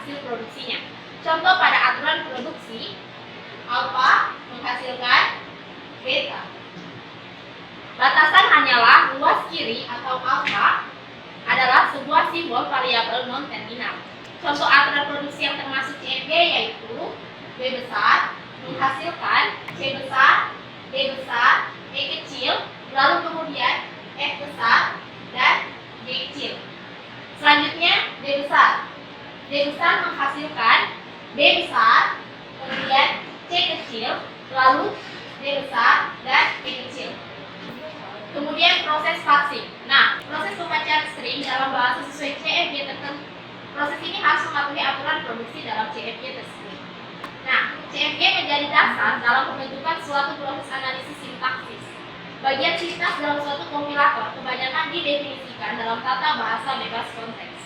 hasil produksinya. Contoh pada aturan produksi, alfa menghasilkan beta. Batasan hanyalah luas kiri atau alfa adalah sebuah simbol variabel non-terminal. Contoh aturan produksi yang termasuk CFG yaitu B besar menghasilkan C besar, D besar, E kecil, lalu kemudian F besar dan G kecil. Selanjutnya D besar. D besar menghasilkan B besar, kemudian C kecil, lalu D besar dan E kecil. Kemudian proses parsing. Nah, proses pembacaan string dalam bahasa sesuai CFG tertentu. Proses ini harus mematuhi aturan produksi dalam CFG tersebut. Nah, CFG menjadi dasar dalam pembentukan suatu proses analisis sintaksis. Bagian sintaks dalam suatu kompilator kebanyakan didefinisikan dalam tata bahasa bebas konteks.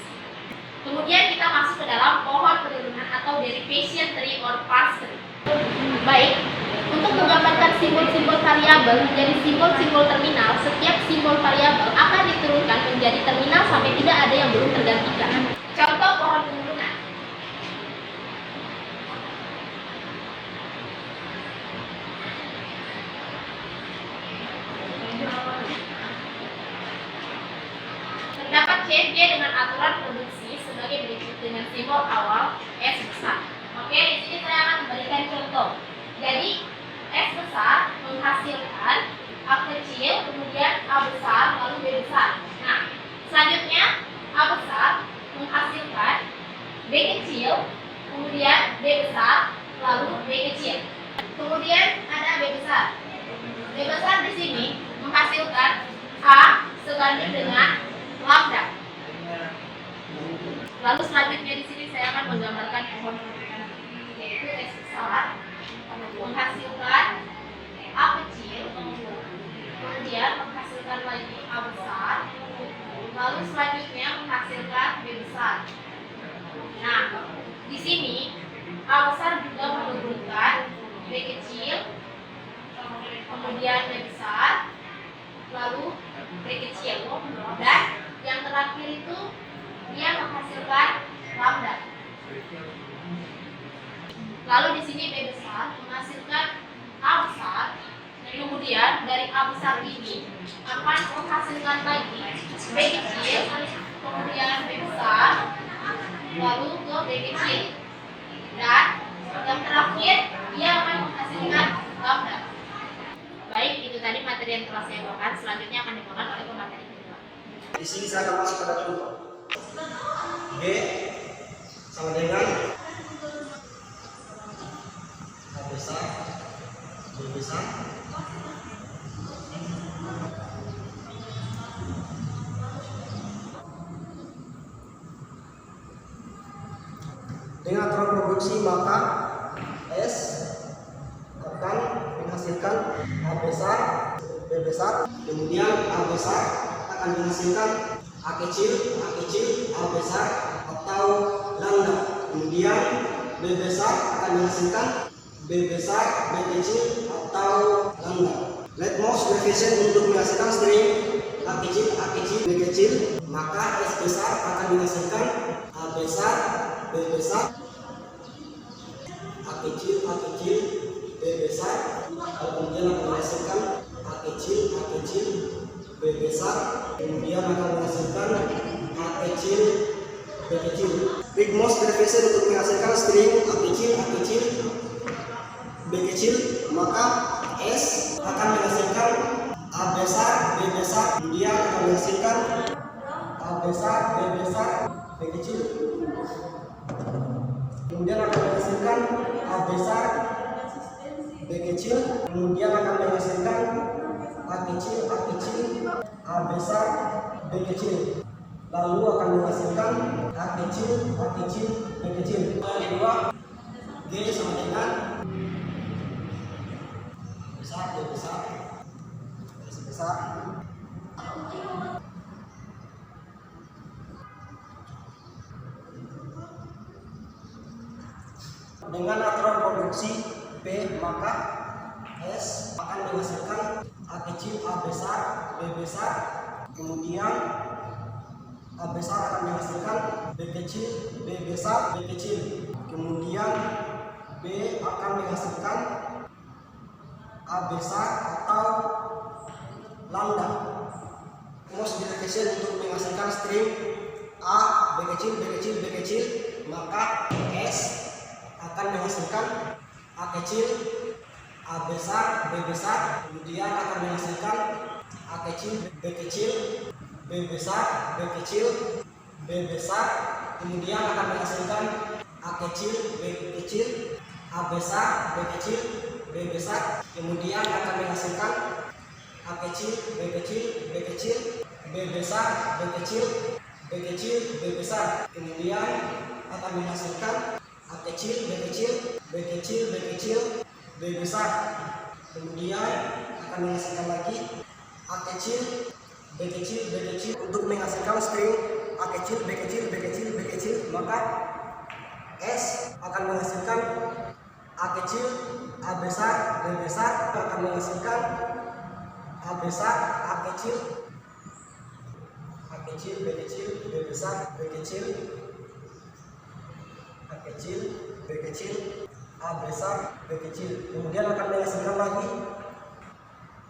Kemudian kita masuk ke dalam pohon penurunan atau derivation tree or parse tree. Baik, untuk menggambarkan simbol-simbol variabel menjadi simbol-simbol terminal, setiap simbol variabel akan diturunkan menjadi terminal sampai tidak ada yang belum tergantikan. Contoh pohon penurunan. Terdapat CFG dengan aturan produksi sebagai berikut dengan simbol awal S besar. Oke, di sini saya akan memberikan contoh. Jadi S besar menghasilkan A kecil, kemudian A besar, lalu B besar. Nah, selanjutnya A besar menghasilkan B kecil, kemudian B besar, lalu B kecil. Kemudian ada B besar. B besar di sini menghasilkan A segandeng dengan lambda. Lalu selanjutnya di sini saya akan menggambarkan pohon penurunan, yaitu S besar menghasilkan A kecil, kemudian menghasilkan lagi A besar, lalu selanjutnya menghasilkan B besar. Nah, di sini A besar juga menurunkan B kecil, kemudian B besar, lalu B kecil, dan yang terakhir itu dia menghasilkan lambda. Lalu di sini B besar menghasilkan A besar, kemudian dari A besar ini akan menghasilkan lagi B kecil, kemudian B besar, lalu ke B kecil, dan yang terakhir dia akan menghasilkan lambda. Baik, itu tadi materi yang telah saya bawakan. Selanjutnya akan dibawakan oleh pemateri kedua. Di sini saya akan masuk pada contoh. B sama dengan A besar, B besar, dengan aturan produksi maka S akan menghasilkan A besar, B besar, kemudian A besar akan menghasilkan A kecil, A besar atau lambda, kemudian B besar akan menghasilkan B besar, B kecil atau lambda. Let most coefficient untuk menghasilkan string A kecil, B kecil, maka S besar akan menghasilkan A besar, B besar, A kecil, B besar, kemudian akan menghasilkan A kecil, B besar, kemudian akan menghasilkan A kecil, B kecil. Big most coefficient untuk menghasilkan string A kecil, B kecil, maka S akan menghasilkan A besar, B besar, kemudian akan menghasilkan A besar, B besar, B kecil. Kemudian akan menghasilkan A besar, B kecil, kemudian akan menghasilkan A kecil, A besar, B kecil. Lalu akan menghasilkan A kecil, B kecil. Yang kedua, G sama dengan besar, B besar, S besar. Dengan aturan produksi P maka S akan menghasilkan A kecil, A besar, B besar, kemudian A besar akan menghasilkan B kecil, B besar, B kecil. Kemudian B akan menghasilkan A besar atau lambda. Multiplication untuk menghasilkan string A, B kecil, B kecil, B kecil, maka S akan menghasilkan A kecil, A besar, B besar, kemudian akan menghasilkan A kecil, B kecil, B besar, B kecil, B besar, kemudian akan menghasilkan A kecil, B kecil, A besar, B kecil, B besar, kemudian akan menghasilkan A kecil, B kecil, B kecil, B besar, B kecil, B kecil, B besar, kemudian akan menghasilkan A kecil, B kecil, B kecil, B kecil, B besar, kemudian akan menghasilkan lagi A kecil, B kecil, B kecil. Untuk menghasilkan string A kecil, B kecil, B kecil, B kecil, maka S akan menghasilkan A kecil, A besar, B besar, akan menghasilkan A besar, A kecil, A kecil, B kecil, B besar, B kecil, A kecil, B kecil, A besar, B kecil. Kemudian akan menghasilkan lagi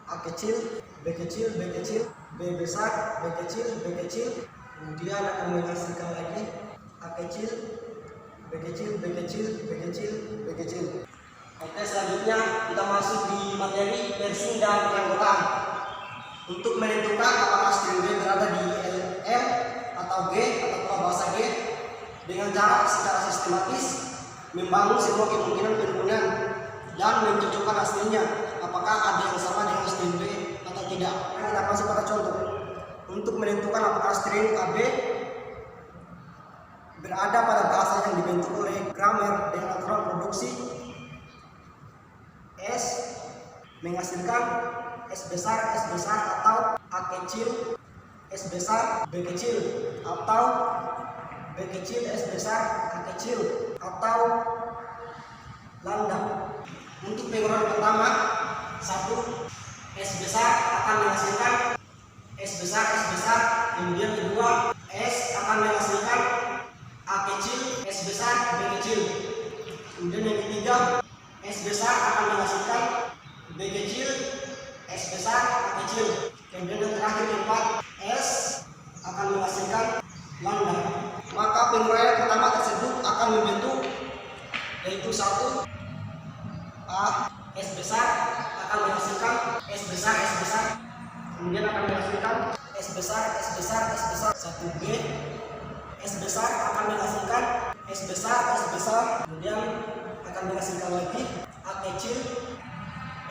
A kecil, B kecil, B kecil, B besar, B kecil, B kecil. Kemudian akan menghasilkan lagi A kecil, B kecil, B kecil, B kecil, B kecil. Oke, selanjutnya kita masuk di materi parsing dan penganggotaan. Untuk menentukan apakah string B berada di L atau G atau bahasa G dengan cara secara sistematis membangun semua kemungkinan penurunan dan mencocokkan hasilnya apakah ada yang sama dengan string B atau tidak. Kita masuk pada contoh. Untuk menentukan apakah string AB berada pada bahasa yang dibentuk oleh grammar dengan aturan produksi S menghasilkan S besar atau A kecil S besar B kecil atau B kecil S besar A kecil atau lambda. Untuk pengurangan pertama, 1 S besar akan menghasilkan S besar, kemudian kedua S akan menghasilkan A kecil S besar B kecil, kemudian yang ketiga S besar akan menghasilkan B kecil S besar A kecil, kemudian yang terakhir keempat S akan menghasilkan lambda. Maka penguraian pertama tersebut akan membentuk yaitu 1 A S besar akan menghasilkan S besar, kemudian akan menghasilkan S besar, 1 B S besar akan menghasilkan S besar, kemudian akan menghasilkan lagi A kecil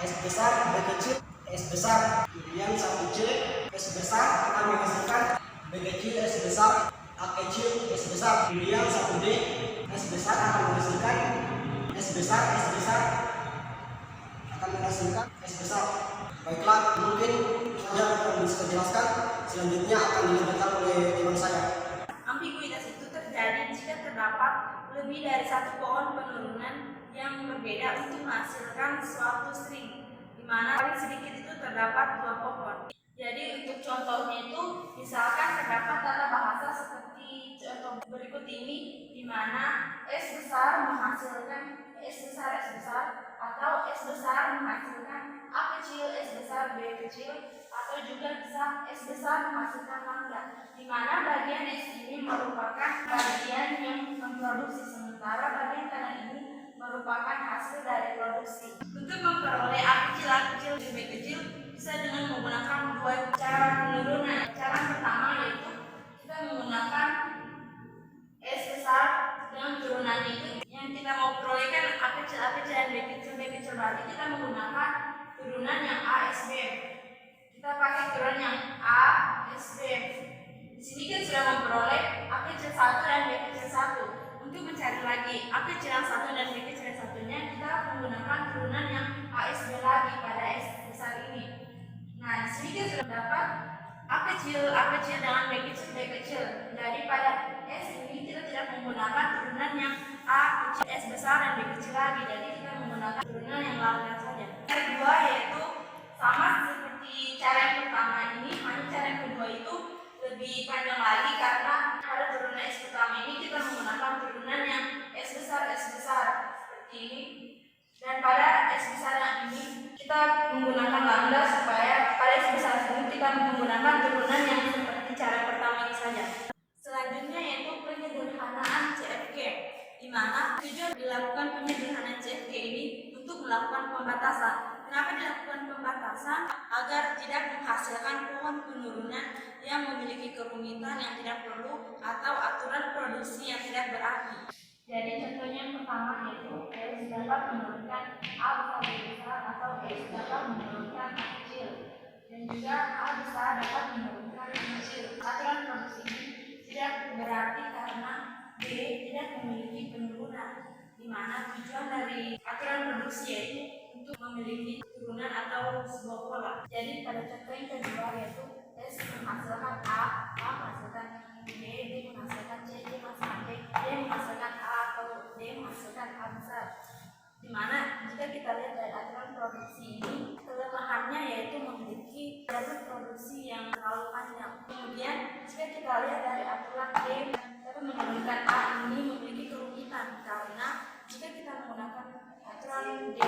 S besar, B kecil S besar, kemudian 1 C S besar akan menghasilkan B kecil S besar, A kecil S besar, kemudian 1 D S besar akan menghasilkan S besar akan menghasilkan S besar. Baiklah, mungkin saja yang bisa jelaskan. Selanjutnya akan dilanjutkan oleh teman saya. Ambiguitas itu terjadi jika terdapat lebih dari satu pohon penurunan yang berbeda untuk menghasilkan suatu string, di mana paling sedikit itu terdapat 2 pohon. Jadi untuk contohnya itu, misalkan terdapat tata bahasa seperti contoh berikut ini, di mana S besar menghasilkan S besar, atau S besar menghasilkan A kecil S besar B kecil, atau juga bisa S besar menghasilkan lambda, di mana bagian S ini merupakan bagian yang memproduksi, sementara bagian kanan ini merupakan hasil dari produksi. Untuk memperoleh A kecil B kecil bisa dengan menggunakan 2 cara penurunan. Cara pertama yaitu kita menggunakan S besar dengan turunannya itu yang kita mau perolehkan A kecil dan B kecil, berarti kita menggunakan turunan yang A S B. Kita pakai turunan yang A S B. Di sini kita sudah memperoleh A kecil 1 dan B kecil 1. Untuk mencari lagi A kecil yang 1 dan B kecil yang satunya, kita menggunakan turunan yang A S B lagi pada S besar ini. Nah, di sini kita sudah dapat A kecil dengan B kecil. Jadi pada S ini kita tidak menggunakan turunan yang A kecil S besar dan B kecil lagi. Jadi kita menggunakan turunan yang lambda saja. Cara kedua yaitu sama seperti cara yang pertama ini, hanya cara yang kedua itu lebih lebih panjang lagi karena pada turunan S pertama ini kita menggunakan turunan yang S besar seperti ini, dan pada S besar yang ini kita menggunakan lambda supaya pada S besar ini kita menggunakan turunan yang seperti cara pertama ini saja. Selanjutnya yaitu penyederhanaan CFG, di mana tujuan dilakukan penyederhanaan CFG ini untuk melakukan pembatasan. Kenapa dilakukan pembatasan? Agar tidak menghasilkan pohon penurunan yang memiliki kerumitan yang tidak perlu atau aturan produksi yang tidak berarti. Jadi contohnya yang pertama yaitu S dapat menurunkan A besar atau S dapat menurunkan A kecil, dan juga A besar dapat menurunkan A kecil. Aturan produksi ini tidak berarti karena B tidak memiliki penurunan, di mana tujuan dari aturan produksi yaitu untuk memiliki turunan atau sebuah pola. Jadi pada contoh yang kedua yaitu S menghasilkan A menghasilkan B menghasilkan C menghasilkan D menghasilkan A atau D menghasilkan A besar. Di mana jika kita lihat dari aturan produksi ini, kelemahannya yaitu memiliki jalur produksi yang terlalu panjang. Kemudian jika kita lihat dari aturan D, dapat menunjukkan A ini memiliki kerumitan karena jika kita menggunakan aturan D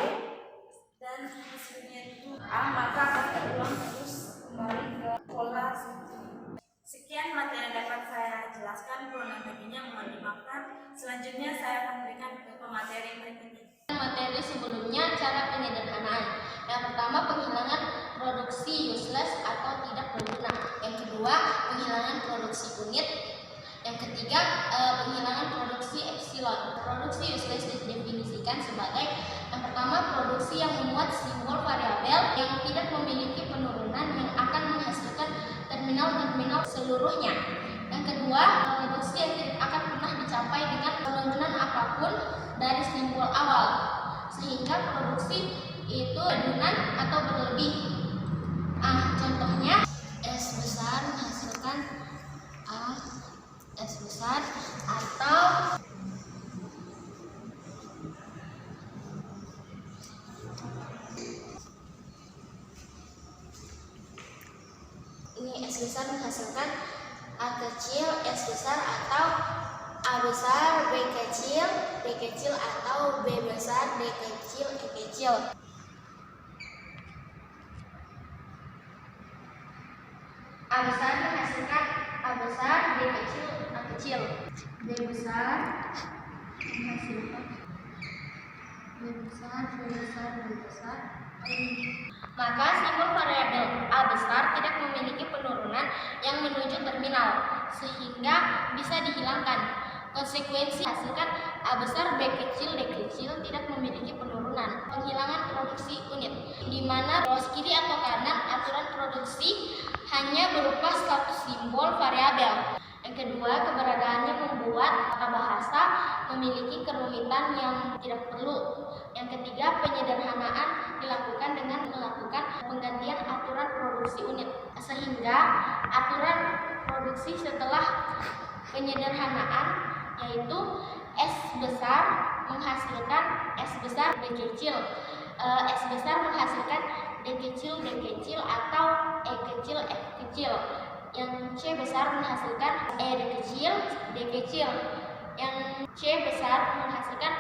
dan hasilnya itu A, maka akan terulang terus kembali ke pola seperti ini. Sekian materi yang dapat saya jelaskan, kurang lebihnya mohon dimaafkan. Selanjutnya saya akan berikan ke pemateri berikutnya. Materi sebelumnya cara penyederhanaan. Yang pertama, penghilangan produksi useless atau tidak berguna. Yang kedua, penghilangan produksi unit. Yang ketiga, penghilangan produksi epsilon. Produksi useless didefinisikan sebagai yang pertama, produksi yang memuat simbol variabel yang tidak memiliki penurunan yang akan menghasilkan terminal-terminal seluruhnya. Yang kedua, produksi yang tidak akan pernah dicapai dengan penurunan apapun dari simbol awal, sehingga produksi itu adunan atau berlebih. Contohnya S besar menghasilkan A S besar, atau ini S besar menghasilkan A kecil S besar, atau A besar B kecil atau B besar D kecil E kecil. A besar menghasilkan A besar B kecil A kecil. B besar menghasilkan B besar B besar B besar. Maka simbol variabel A besar tidak memiliki penurunan yang menuju terminal, sehingga bisa dihilangkan. Konsekuensi hasilkan A besar B kecil D kecil tidak memiliki penurunan. Penghilangan produksi unit, di mana garis kiri atau kanan aturan produksi hanya berupa status simbol variabel. Yang kedua, keberadaannya membuat tata bahasa memiliki kerumitan yang tidak perlu. Yang ketiga, penyederhanaan dilakukan dengan melakukan penggantian aturan produksi unit, sehingga aturan produksi setelah penyederhanaan yaitu S besar menghasilkan S besar D kecil, S besar menghasilkan D kecil atau E kecil F kecil, yang C besar menghasilkan E D kecil, yang C besar menghasilkan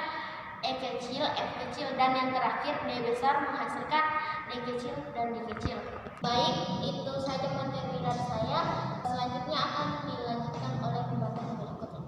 E kecil F kecil, dan yang terakhir D besar menghasilkan D kecil dan D kecil. Baik, itu saja materi dari saya. Selanjutnya akan dilanjutkan oleh pembahasan berikutnya.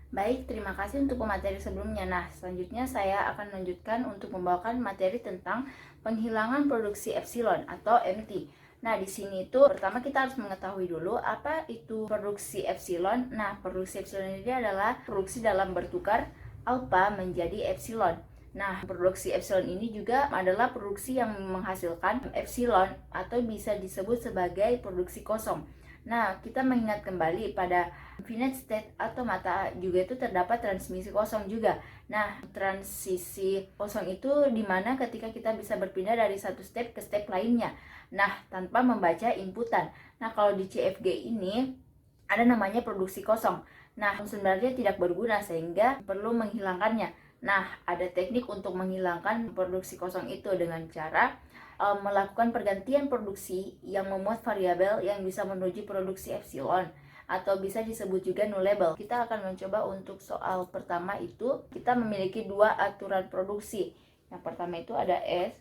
Baik, terima kasih untuk pemateri sebelumnya. Nah, selanjutnya saya akan melanjutkan untuk membawakan materi tentang penghilangan produksi epsilon atau MT. Nah, di sini itu pertama kita harus mengetahui dulu apa itu produksi epsilon. Nah, produksi epsilon ini adalah produksi dalam bertukar alpha menjadi epsilon. Nah, produksi epsilon ini juga adalah produksi yang menghasilkan epsilon atau bisa disebut sebagai produksi kosong. Nah, kita mengingat kembali pada finite state atau mata juga itu terdapat transmisi kosong juga. Nah, transisi kosong itu dimana ketika kita bisa berpindah dari satu step ke step lainnya. Nah, tanpa membaca inputan. Nah, kalau di CFG ini ada namanya produksi kosong. Nah, sebenarnya tidak berguna sehingga perlu menghilangkannya. Nah, ada teknik untuk menghilangkan produksi kosong itu dengan cara melakukan pergantian produksi yang memuat variabel yang bisa menuju produksi epsilon, atau bisa disebut juga nullable. Kita akan mencoba untuk soal pertama itu, kita memiliki dua aturan produksi. Yang pertama itu ada S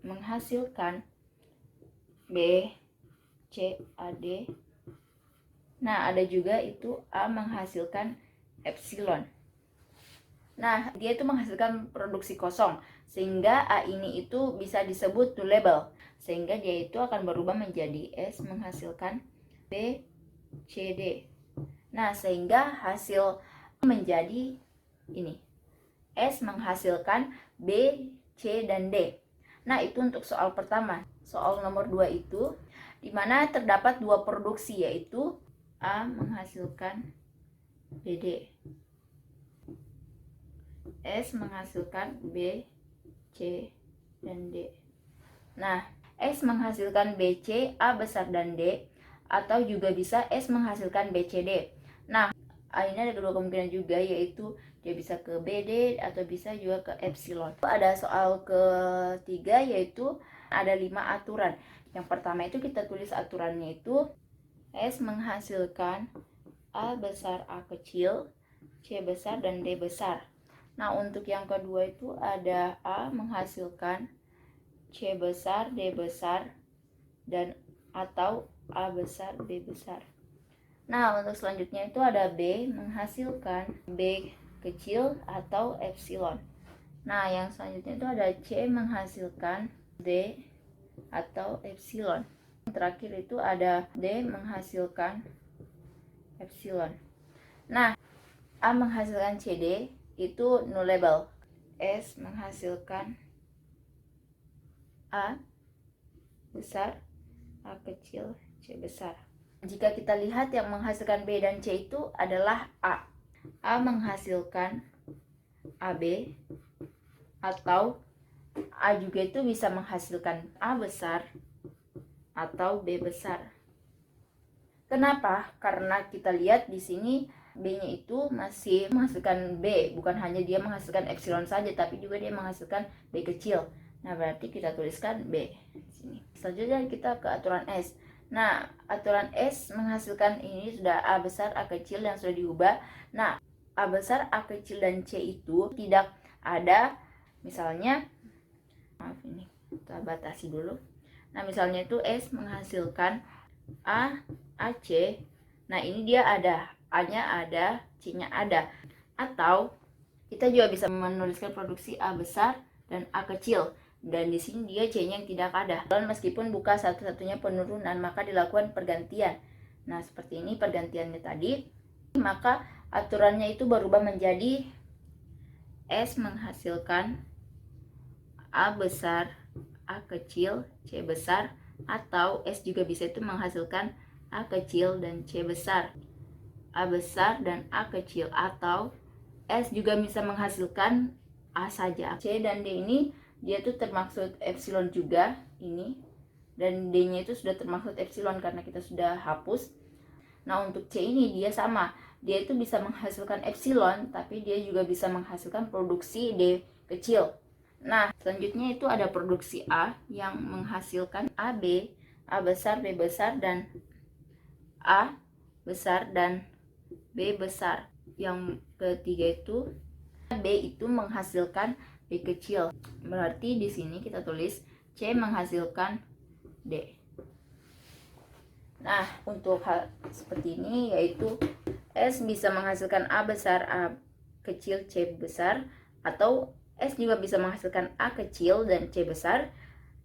menghasilkan B, C, A, D. Nah, ada juga itu A menghasilkan epsilon. Nah, dia itu menghasilkan produksi kosong, sehingga A ini itu bisa disebut nullable, sehingga dia itu akan berubah menjadi S menghasilkan B, C, D. Nah, sehingga hasil menjadi ini, S menghasilkan B, C, dan D. Nah, itu untuk soal pertama. Soal nomor 2 itu, di mana terdapat dua produksi, yaitu A menghasilkan BD, S menghasilkan B, C, dan D. Nah, S menghasilkan BC, A besar dan D, atau juga bisa S menghasilkan BCD. Nah, ini ada kedua kemungkinan juga, yaitu dia bisa ke BD atau bisa juga ke epsilon. Ada soal ketiga, yaitu ada 5 aturan. Yang pertama itu kita tulis aturannya itu S menghasilkan A besar, A kecil, C besar, dan D besar. Nah, untuk yang kedua itu ada A menghasilkan C besar, D besar, dan atau A besar, B besar. Nah, untuk selanjutnya itu ada B menghasilkan B kecil atau epsilon. Nah, yang selanjutnya itu ada C menghasilkan D atau epsilon. Yang terakhir itu ada D menghasilkan epsilon. Nah, A menghasilkan CD itu nullable. S menghasilkan A besar, A kecil, C besar. Jika kita lihat yang menghasilkan B dan C itu adalah A. A menghasilkan AB, atau A juga itu bisa menghasilkan A besar atau B besar. Kenapa? Karena kita lihat di sini B-nya itu masih menghasilkan B, bukan hanya dia menghasilkan epsilon saja, tapi juga dia menghasilkan B kecil. Nah, berarti kita tuliskan B di sini. Selanjutnya kita ke aturan S. Nah, aturan S menghasilkan ini sudah A besar, A kecil yang sudah diubah. Nah, A besar, A kecil, dan C itu tidak ada. Misalnya, maaf ini, kita batasi dulu. Nah, misalnya itu S menghasilkan A, AC. Nah, ini dia ada. A-nya ada, C-nya ada. Atau kita juga bisa menuliskan produksi A besar dan A kecil. Dan di sini dia C-nya yang tidak ada. Dan meskipun bukan satu-satunya penurunan, maka dilakukan pergantian. Nah, seperti ini pergantiannya tadi. Maka aturannya itu berubah menjadi S menghasilkan A besar, A kecil, C besar. Atau S juga bisa itu menghasilkan A kecil dan C besar, A besar dan A kecil. Atau S juga bisa menghasilkan A saja. C dan D ini dia tuh termaksud epsilon juga ini, dan D nya itu sudah termaksud epsilon karena kita sudah hapus. Nah, untuk C ini dia sama, dia itu bisa menghasilkan epsilon, tapi dia juga bisa menghasilkan produksi D kecil. Nah, selanjutnya itu ada produksi A yang menghasilkan AB, A besar, B besar, dan A besar dan B besar. Yang ketiga itu B itu menghasilkan B kecil. Berarti di sini kita tulis C menghasilkan D. Nah, untuk hal seperti ini yaitu S bisa menghasilkan A besar, A kecil, C besar, atau S juga bisa menghasilkan A kecil dan C besar.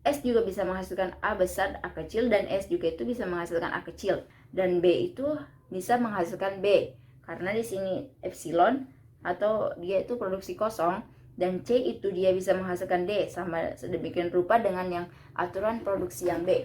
S juga bisa menghasilkan A besar, A kecil, dan S juga itu bisa menghasilkan A kecil. Dan B itu bisa menghasilkan B, karena di sini epsilon atau dia itu produksi kosong, dan C itu dia bisa menghasilkan D, sama sedemikian rupa dengan yang aturan produksi yang B.